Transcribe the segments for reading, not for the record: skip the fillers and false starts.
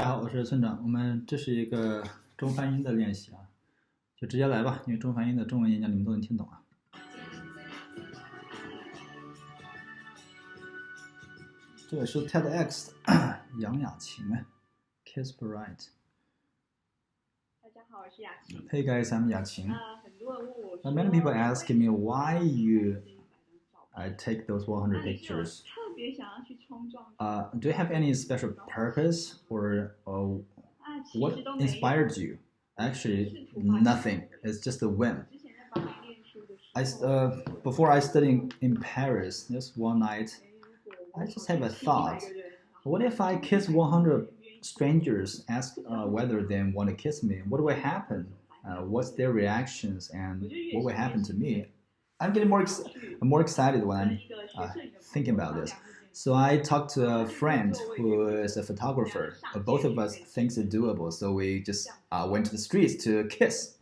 家好，我是村长。这是一个中翻英的练习啊，就直接来吧，因为中翻英的中文演讲你们都能听懂啊。这个是 TEDx 杨雅琴 Kiss Bright。大家好，我是雅琴。Hey guys, I'm 雅琴。很多人问我说 Many people ask me why you take those 100 pictures. 特别想要去冲撞。Do you have any special purpose or what inspired you? Actually, nothing. It's just a whim. Before I studied in Paris, this one night, I just have a thought. What if I kiss 100 strangers, ask whether they want to kiss me? What will happen? What's their reactions and what will happen to me? I'm getting more excited when I'm thinking about this. So I talked to a friend who is a photographer. Both of us think it's doable, so we just went to the streets to kiss.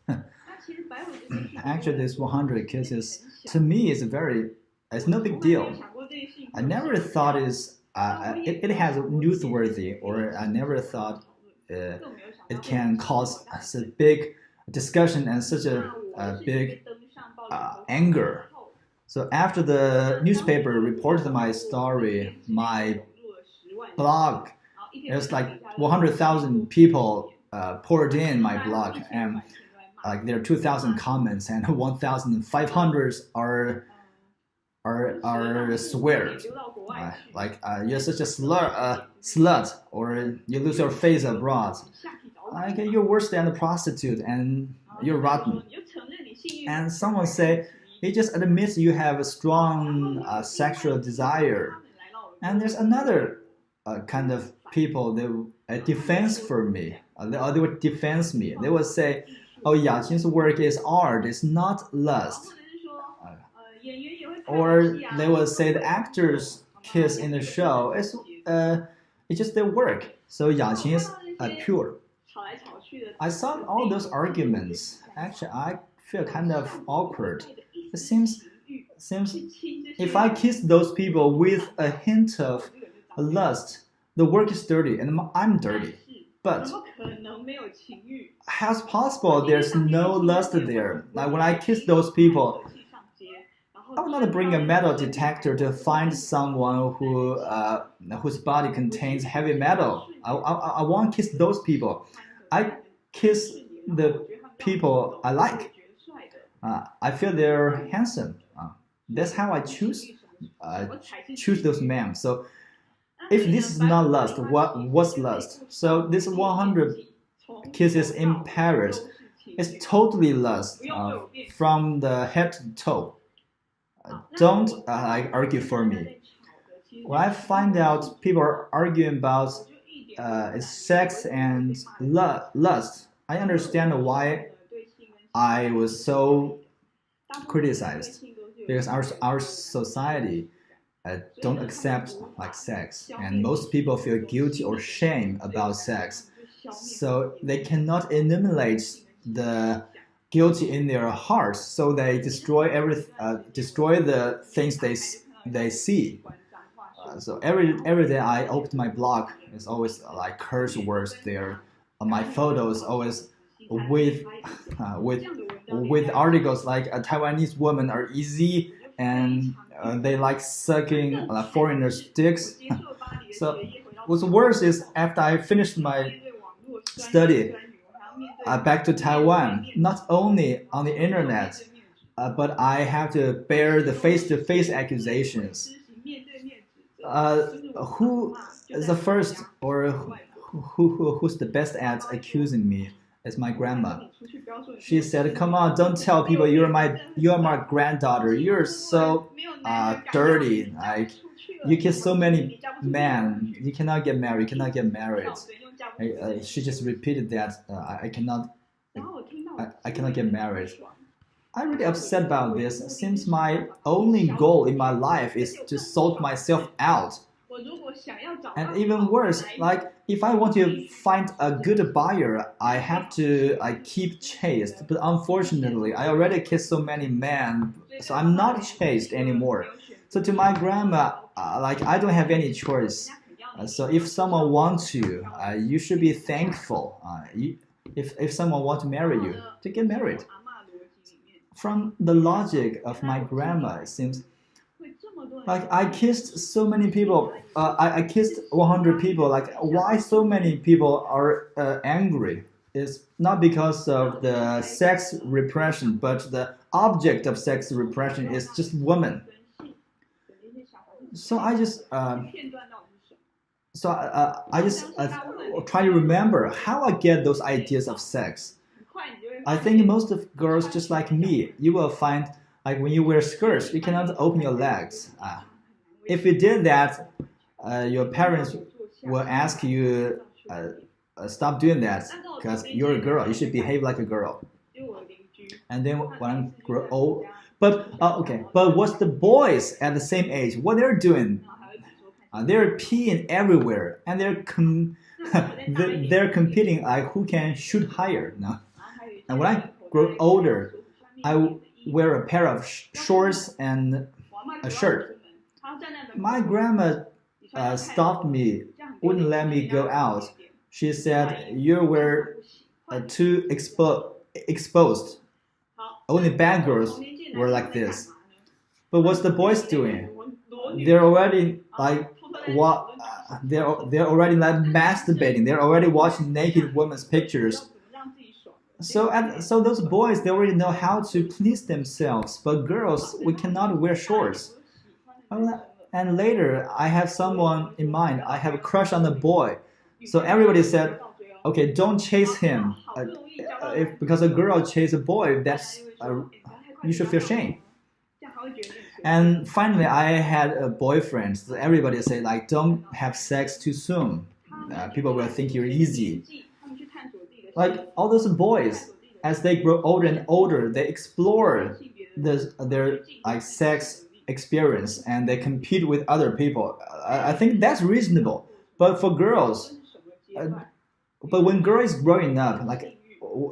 Actually, this 100 kisses to me it's no big deal. I never thought it has newsworthy, or I never thought it can cause such a big discussion and such a big anger. So after the newspaper reported my story, my blog, there's like 100,000 people poured in my blog, and like there are 2,000 comments and 1,500 are swears. You're such a slut, or you lose your face abroad. Like you're worse than a prostitute, and you're rotten. And someone say, it just admits you have a strong sexual desire. And there's another kind of people that defense for me. They would defense me. They would say, oh, Yaqin's work is art, it's not lust. Or they would say the actors kiss in the show, it's just their work. So Yaqin is pure. I saw all those arguments. Actually, I feel kind of awkward. It seems if I kiss those people with a hint of lust, the work is dirty and I'm dirty. But how's possible there's no lust there? Like when I kiss those people, I would not bring a metal detector to find someone whose body contains heavy metal. I won't kiss those people. I kiss the people I like. I feel they're handsome. That's how I choose those men. So if this is not lust, what's lust? So this 100 kisses in Paris is totally lust from the head to toe. Don't argue for me. When I find out people are arguing about sex and lust, I understand why I was so criticized, because our society don't accept like sex, and most people feel guilty or shame about sex, so they cannot eliminate the guilty in their hearts, so they destroy the things they see. So every day I open my blog, it's always like curse words there. My photos always with articles like Taiwanese women are easy and they like sucking foreigners' dicks. So what's worse is after I finished my study back to Taiwan, not only on the internet, but I have to bear the face-to-face accusations. Who is the first, or who's the best at accusing me? It's my grandma. She said, "Come on, don't tell people you're my granddaughter. You're so dirty. Like you kiss so many men. You cannot get married. You cannot get married." She just repeated that. I cannot get married. I'm really upset about this. It seems my only goal in my life is to sort myself out. And even worse, like if I want to find a good buyer, I have to keep chaste. But unfortunately, I already kissed so many men, so I'm not chaste anymore. So to my grandma, I don't have any choice. So if someone wants you, you should be thankful. If someone wants to marry you, to get married. From the logic of my grandma, it seems like I kissed so many people. I kissed 100 people. Like, why so many people are angry? It's not because of the sex repression, but the object of sex repression is just women. So I just try to remember how I get those ideas of sex. I think most of girls, just like me, you will find like when you wear skirts, you cannot open your legs. If you did that, your parents will ask you stop doing that because you're a girl. You should behave like a girl. And then when I grow old, but what's the boys at the same age? What they're doing? They're peeing everywhere, and they're competing like who can shoot higher. No? And when I grow older, I wear a pair of shorts and a shirt. My grandma stopped me, wouldn't let me go out. She said, "You were too exposed. Only bad girls were like this." But what's the boys doing? They're already like what? They're already like masturbating. They're already watching naked women's pictures. So those boys, they already know how to please themselves. But girls, we cannot wear shorts. And later, I have someone in mind. I have a crush on the boy. So everybody said, "Okay, don't chase him. Because a girl chases a boy, that's you should feel shame." And finally, I had a boyfriend. So everybody said, like, "Don't have sex too soon. People will think you're easy." Like all those boys, as they grow older and older, they explore their like sex experience and they compete with other people. I think that's reasonable. But for girls, but when girl is growing up, like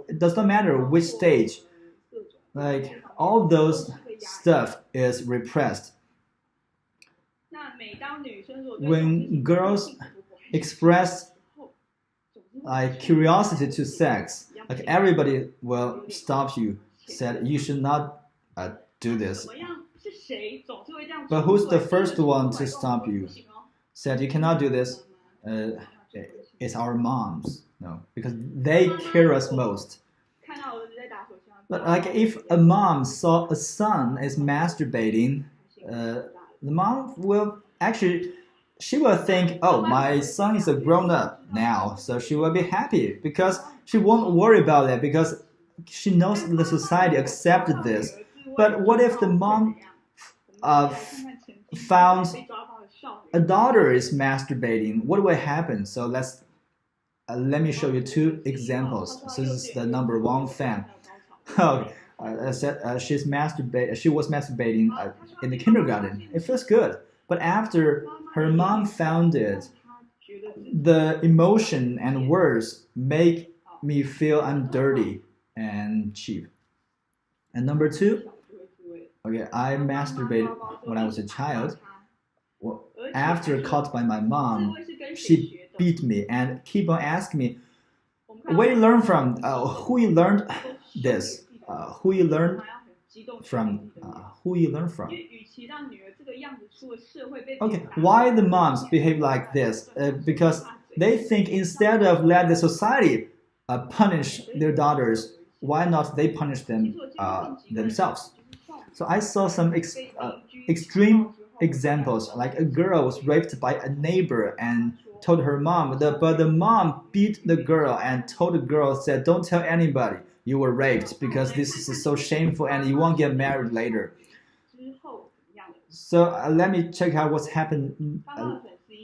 it does not matter which stage, like all those stuff is repressed. When girls express like curiosity to sex, like everybody will stop you, said you should not do this. But who's the first one to stop you? Said you cannot do this. It's our moms, no, because they care us most. But like if a mom saw a son is masturbating, the mom will actually, she will think, "Oh, my son is a grown-up now," so she will be happy because she won't worry about that because she knows the society accepted this. But what if the mom found a daughter is masturbating? What will happen? So let me show you two examples. So this is the number one fan. She was masturbating in the kindergarten. It feels good, but after her mom found it, the emotion and words make me feel I'm dirty and cheap. And number two, I masturbated when I was a child. Well, after caught by my mom, she beat me and keep on asking me, "Where you learn from? Who you learned this? Who you learned from? Who you learn from?" Okay, why the moms behave like this? Because they think instead of let the society punish their daughters, why not they punish them themselves? So I saw some extreme examples, like a girl was raped by a neighbor and told her mom, but the mom beat the girl and told the girl, said, "Don't tell anybody you were raped because this is so shameful and you won't get married later." So let me check out what's happened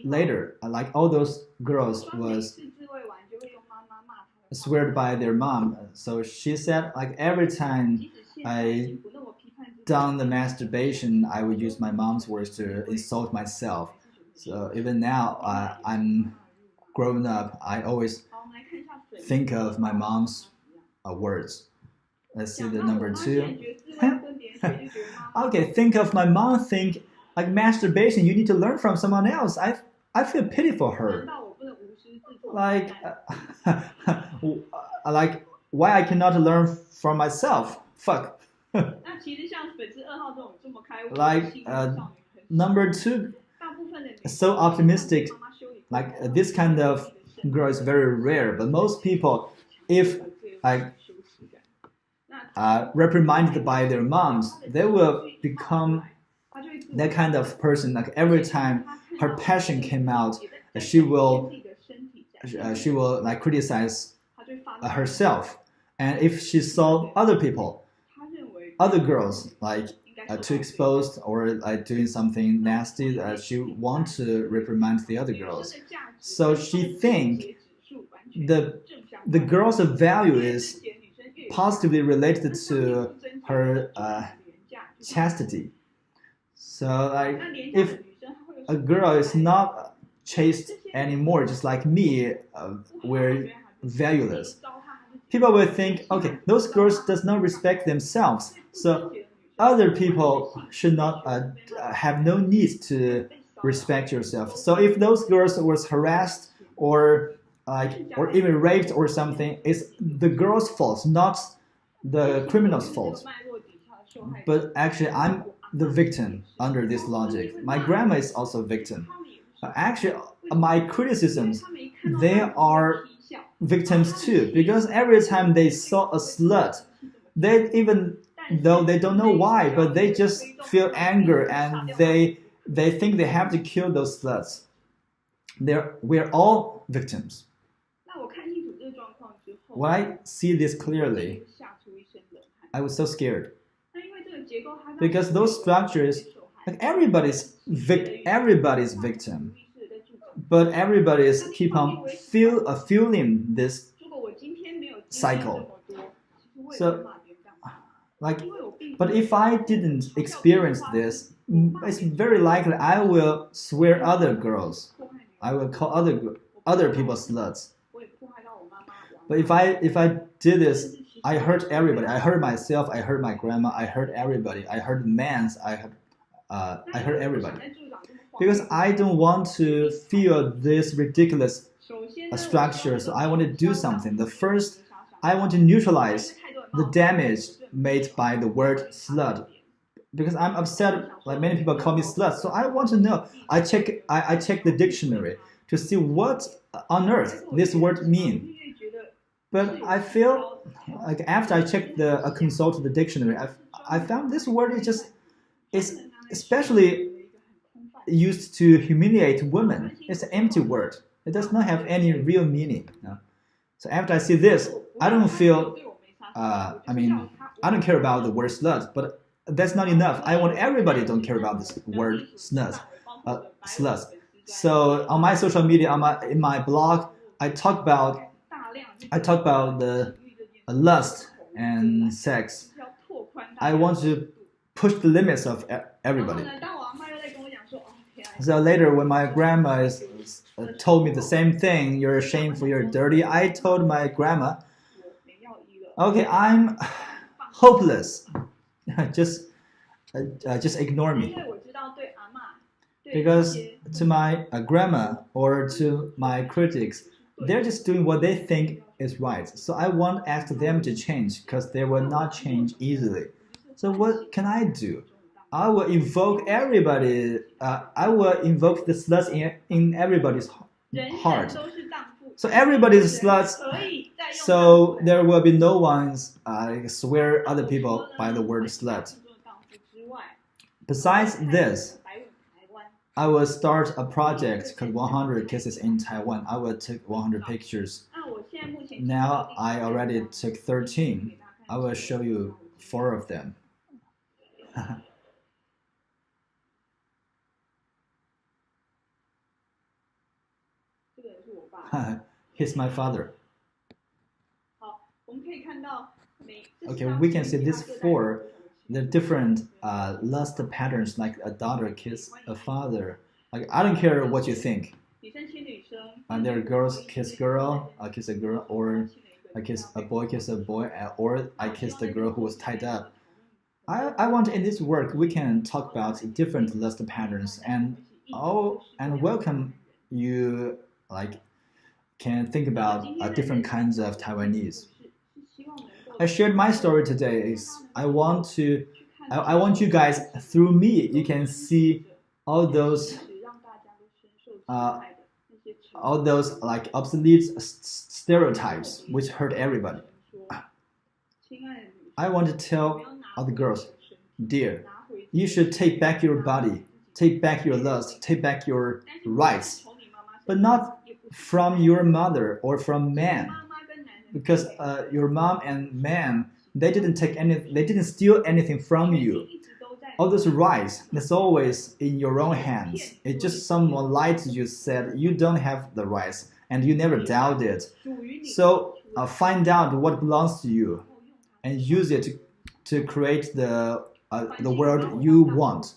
later. Like all those girls was sweared by their mom. So she said, like every time I done the masturbation, I would use my mom's words to insult myself. So even now, I'm grown up, I always think of my mom's words. Let's see the number two. Okay, think of my mom. Think like masturbation. You need to learn from someone else. I feel pity for her. Like, like why I cannot learn for myself? Fuck. Like number two, so optimistic. Like this kind of girl is very rare, but most people, if like reprimanded by their moms, they will become that kind of person. Like every time her passion came out, she will like criticize herself. And if she saw other people, other girls like too exposed or like doing something nasty, she want to reprimand the other girls. So she think the girl's value is positively related to her chastity. So like if a girl is not chaste anymore, just like me, we're valueless. People will think, okay, those girls does not respect themselves, so other people should not have no need to respect yourself. So if those girls was harassed or even raped or something, it's the girl's fault, not the criminal's fault. But actually, I'm the victim under this logic. My grandma is also a victim. Actually, my criticisms, they are victims too, because every time they saw a slut, they even though they don't know why, but they just feel anger and they think they have to kill those sluts. We're all victims. When I see this clearly, I was so scared because those structures, like everybody's victim, but everybody's keep on feeling this cycle. So, like, but if I didn't experience this, it's very likely I will swear other girls. I will call other people sluts. But if I did this, I hurt everybody. I hurt myself. I hurt my grandma. I hurt everybody. I hurt mans. I hurt everybody. Because I don't want to feel this ridiculous structure. So I want to do something. The first, I want to neutralize the damage made by the word slut. Because I'm upset, like many people call me slut. So I want to know. I check the dictionary to see what on earth this word means. But I feel like after I checked consulted the dictionary, I found this word is especially used to humiliate women. It's an empty word. It does not have any real meaning. No? So after I see this, I don't feel. I don't care about the word slut, but that's not enough. I want everybody don't care about this word slut. So on my social media, in my blog, I talk about the lust and sex. I want to push the limits of everybody. So later, when my grandma told me the same thing, you're ashamed for you're dirty, I told my grandma, okay, I'm hopeless. just ignore me. Because to my grandma or to my critics, they're just doing what they think is right. So I won't ask them to change because they will not change easily. So what can I do? I will invoke everybody. I will invoke the sluts in everybody's heart. So everybody's sluts. So there will be no one's swear other people by the word slut. Besides this, I will start a project called 100 Kisses in Taiwan. I will take 100 pictures. Now I already took 13. I will show you 4 of them. He's my father. Okay, we can see these 4. The different lust patterns, like a daughter kiss a father. Like I don't care what you think. There are girls kiss girl, I kiss a girl, or I kiss a boy, or I kiss the girl who was tied up. I want in this work we can talk about different lust patterns and welcome you like can think about different kinds of Taiwanese. I shared my story today. I want you guys, through me, you can see all those like obsolete stereotypes which hurt everybody. I want to tell all the girls, dear, you should take back your body, take back your lust, take back your rights, but not from your mother or from man, because your mom and man, they didn't steal anything from you. All those rights, that's always in your own hands. It's just someone lied to you, said you don't have the rights, and you never doubted it. So find out what belongs to you, and use it to create the world you want.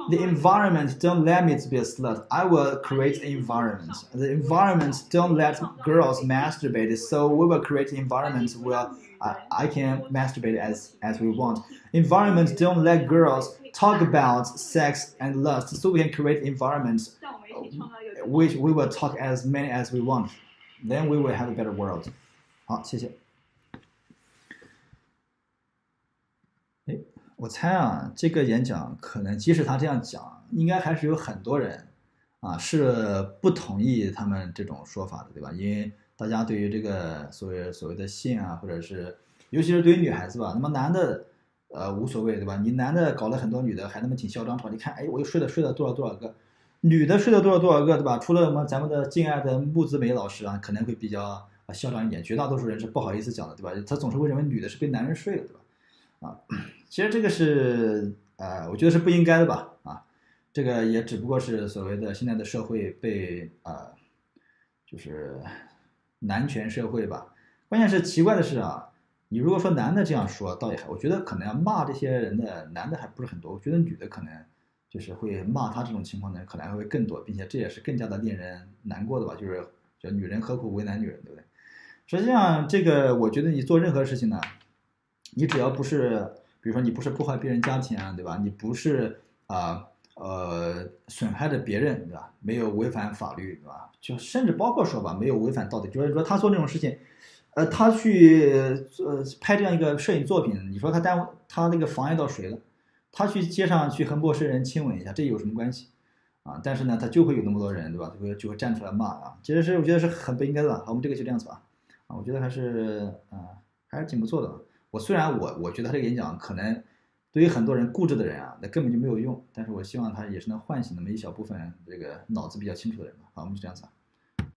The environment don't let me to be a slut. I will create an environment. The environment don't let girls masturbate, so we will create an environment where I can masturbate as we want. Environment don't let girls talk about sex and lust, so we can create environments which we will talk as many as we want. Then we will have a better world. 好，谢谢。我猜啊，这个演讲可能即使他这样讲，应该还是有很多人啊是不同意他们这种说法的，对吧？因为大家对于这个所谓的性啊，或者是尤其是对于女孩子吧，那么男的无所谓，对吧？你男的搞了很多女的，还他妈挺嚣张，你看，哎，我又睡了多少个，女的睡了多少个，对吧？除了咱们的敬爱的木子梅老师啊，可能会比较嚣张一点，绝大多数人是不好意思讲的，对吧？他总是会认为女的是被男人睡了，对吧？啊，其实这个是我觉得是不应该的吧，啊，这个也只不过是所谓的现在的社会被就是男权社会吧。关键是奇怪的是啊，你如果说男的这样说，倒也还，我觉得可能要骂这些人的男的还不是很多，我觉得女的可能就是会骂他这种情况的人可能还会更多，并且这也是更加的令人难过的吧，就是叫女人何苦为难女人，对不对？实际上这个我觉得你做任何事情呢，你只要不是，比如说你不是破坏别人家庭啊，对吧？你不是损害了别人，对吧？没有违反法律，对吧？就甚至包括说吧，没有违反道德，就是说他做那种事情，他去拍这样一个摄影作品，你说他那个妨碍到谁了？他去街上去和陌生人亲吻一下，这有什么关系啊？但是呢，他就会有那么多人，对吧？就会站出来骂啊，其实是我觉得是很不应该的。好，我们这个就这样子吧。啊，我觉得还是挺不错的。虽然我觉得他这个演讲可能对于很多人固执的人啊，那根本就没有用，但是我希望他也是能唤醒那么一小部分这个脑子比较清楚的人吧。好，我们就这样子啊。